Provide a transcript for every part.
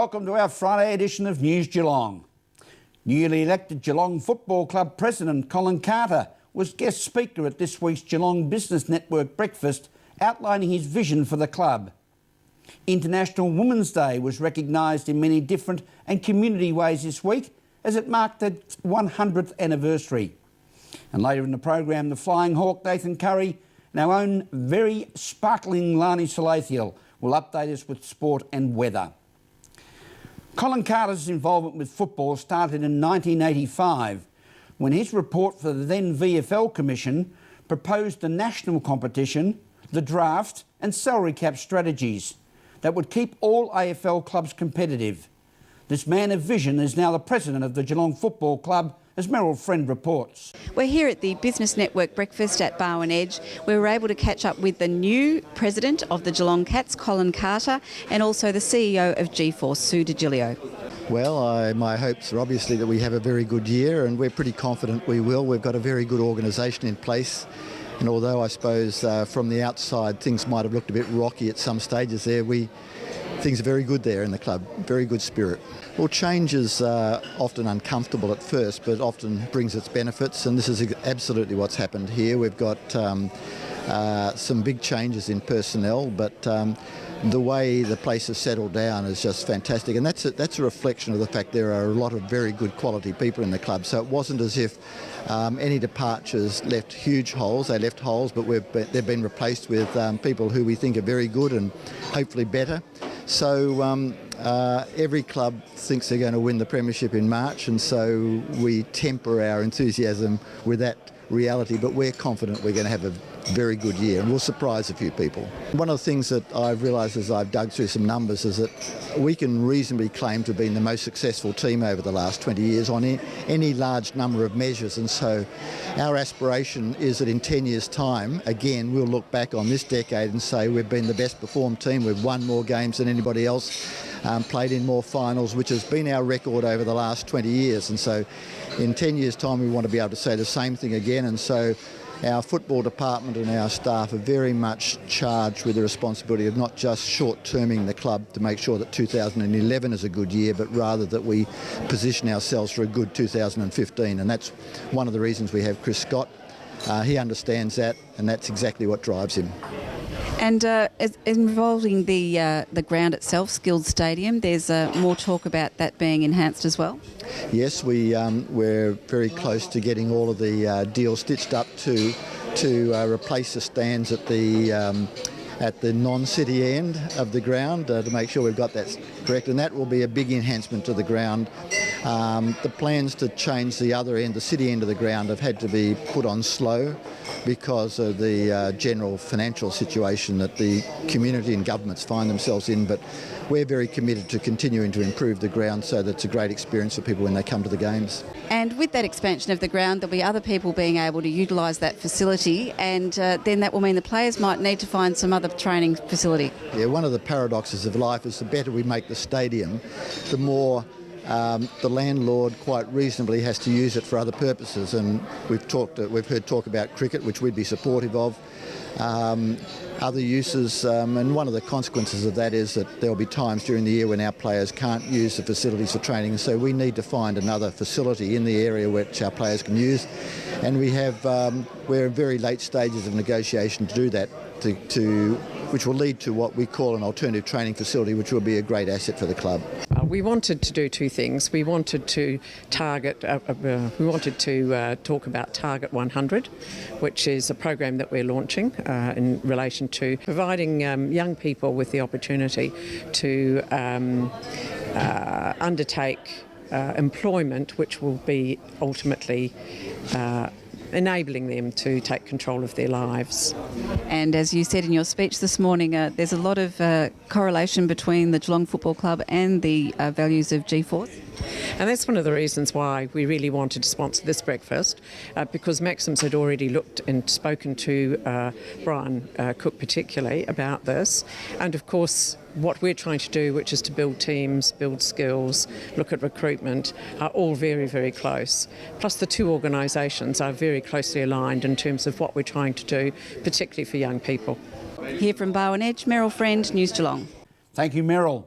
welcome to our Friday edition of News Geelong. Newly elected Geelong Football Club President Colin Carter was guest speaker at this week's Geelong Business Network breakfast, outlining his vision for the club. International Women's Day was recognised in many different and community ways this week as it marked its 100th anniversary. And later in the program, the Flying Hawk Nathan Curry and our own very sparkling Lani Salathiel will update us with sport and weather. Colin Carter's involvement with football started in 1985 when his report for the then VFL Commission proposed a national competition, the draft and salary cap strategies that would keep all AFL clubs competitive. This man of vision is now the president of the Geelong Football Club, as Meryl Friend reports. We're here at the Business Network breakfast at Barwon Edge. We were able to catch up with the new president of the Geelong Cats, Colin Carter, and also the CEO of G-Force, Sue DiGilio. Well, my hopes are obviously that we have a very good year, and we're pretty confident we will. We've got a very good organisation in place, and although I suppose from the outside things might have looked a bit rocky at some stages there, things are very good there in the club, very good spirit. Well, change is often uncomfortable at first, but often brings its benefits, and this is absolutely what's happened here. We've got some big changes in personnel, but the way the place has settled down is just fantastic, and that's a reflection of the fact there are a lot of very good quality people in the club. So it wasn't as if any departures left huge holes. They left holes, but they've been replaced with people who we think are very good and hopefully better. So every club thinks they're going to win the premiership in March, and so we temper our enthusiasm with that reality, but we're confident we're going to have a very good year and we'll surprise a few people. One of the things that I've realised as I've dug through some numbers is that we can reasonably claim to have been the most successful team over the last 20 years on any large number of measures, and so our aspiration is that in 10 years' time, again, we'll look back on this decade and say we've been the best performed team, we've won more games than anybody else, played in more finals, which has been our record over the last 20 years, and so in 10 years' time we want to be able to say the same thing again, and so our football department and our staff are very much charged with the responsibility of not just short-terming the club to make sure that 2011 is a good year, but rather that we position ourselves for a good 2015, and that's one of the reasons we have Chris Scott. He understands that, and that's exactly what drives him. And involving the ground itself, Skilled Stadium, there's more talk about that being enhanced as well? Yes, we're very close to getting all of the deals stitched up to replace the stands at the non-city end of the ground to make sure we've got that correct, and that will be a big enhancement to the ground. The plans to change the other end, the city end of the ground, have had to be put on slow because of the general financial situation that the community and governments find themselves in, but we're very committed to continuing to improve the ground so that it's a great experience for people when they come to the games. And with that expansion of the ground, there'll be other people being able to utilise that facility, and then that will mean the players might need to find some other training facility. Yeah, one of the paradoxes of life is the better we make the stadium, the more the landlord quite reasonably has to use it for other purposes, and we've heard talk about cricket, which we'd be supportive of, other uses, and one of the consequences of that is that there'll be times during the year when our players can't use the facilities for training, and so we need to find another facility in the area which our players can use, and we're in very late stages of negotiation to do that, which will lead to what we call an alternative training facility, which will be a great asset for the club. We wanted to do two things. We wanted to talk about Target 100, which is a program that we're launching in relation to providing young people with the opportunity to undertake employment, which will be ultimately enabling them to take control of their lives. And as you said in your speech this morning, there's a lot of correlation between the Geelong Football Club and the values of G-Force. And that's one of the reasons why we really wanted to sponsor this breakfast, because Maxims had already looked and spoken to Brian Cook particularly about this. And of course, what we're trying to do, which is to build teams, build skills, look at recruitment, are all very, very close. Plus the two organisations are very closely aligned in terms of what we're trying to do, particularly for young people. Here from Barwon Edge, Meryl Friend, News Geelong. Thank you, Meryl.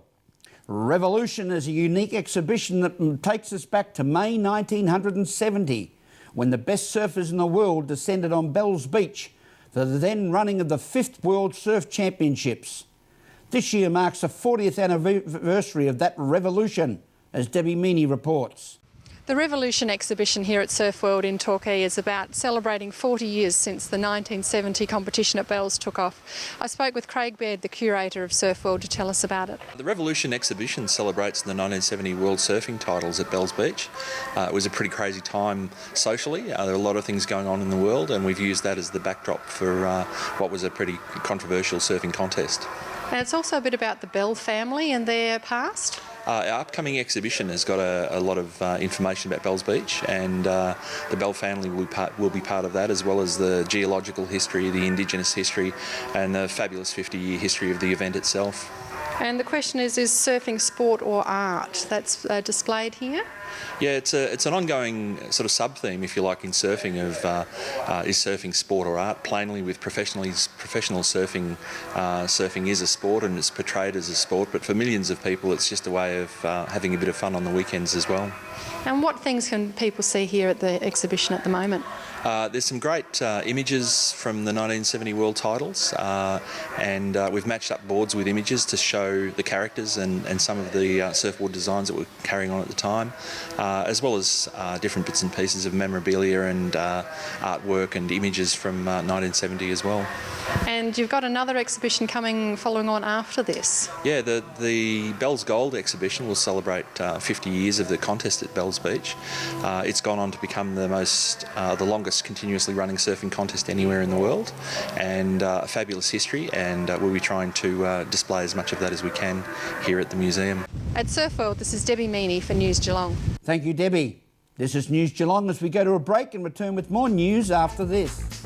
Revolution is a unique exhibition that takes us back to May 1970, when the best surfers in the world descended on Bells Beach for the then running of the 5th World Surf Championships. This year marks the 40th anniversary of that revolution, as Debbie Meaney reports. The Revolution exhibition here at Surf World in Torquay is about celebrating 40 years since the 1970 competition at Bells took off. I spoke with Craig Baird, the curator of Surf World, to tell us about it. The Revolution exhibition celebrates the 1970 World Surfing titles at Bells Beach. It was a pretty crazy time socially. There were a lot of things going on in the world, and we've used that as the backdrop for what was a pretty controversial surfing contest. And it's also a bit about the Bell family and their past. Our upcoming exhibition has got a lot of information about Bells Beach, and the Bell family will be part of that, as well as the geological history, the Indigenous history, and the fabulous 50-year history of the event itself. And the question is surfing sport or art? That's displayed here. Yeah, it's an ongoing sort of sub-theme, if you like, in surfing of is surfing sport or art? Plainly, with professional surfing, surfing is a sport and it's portrayed as a sport, but for millions of people it's just a way of having a bit of fun on the weekends as well. And what things can people see here at the exhibition at the moment? There's some great images from the 1970 world titles, and we've matched up boards with images to show the characters and some of the surfboard designs that were carrying on at the time, as well as different bits and pieces of memorabilia and artwork and images from 1970 as well. And you've got another exhibition coming following on after this. Yeah, the Bells Gold exhibition will celebrate 50 years of the contest at Bells Beach. It's gone on to become the longest continuously running surfing contest anywhere in the world, and a fabulous history, and we'll be trying to display as much of that as we can here at the museum. At Surf World, this is Debbie Meaney for News Geelong. Thank you, Debbie. This is News Geelong as we go to a break and return with more news after this.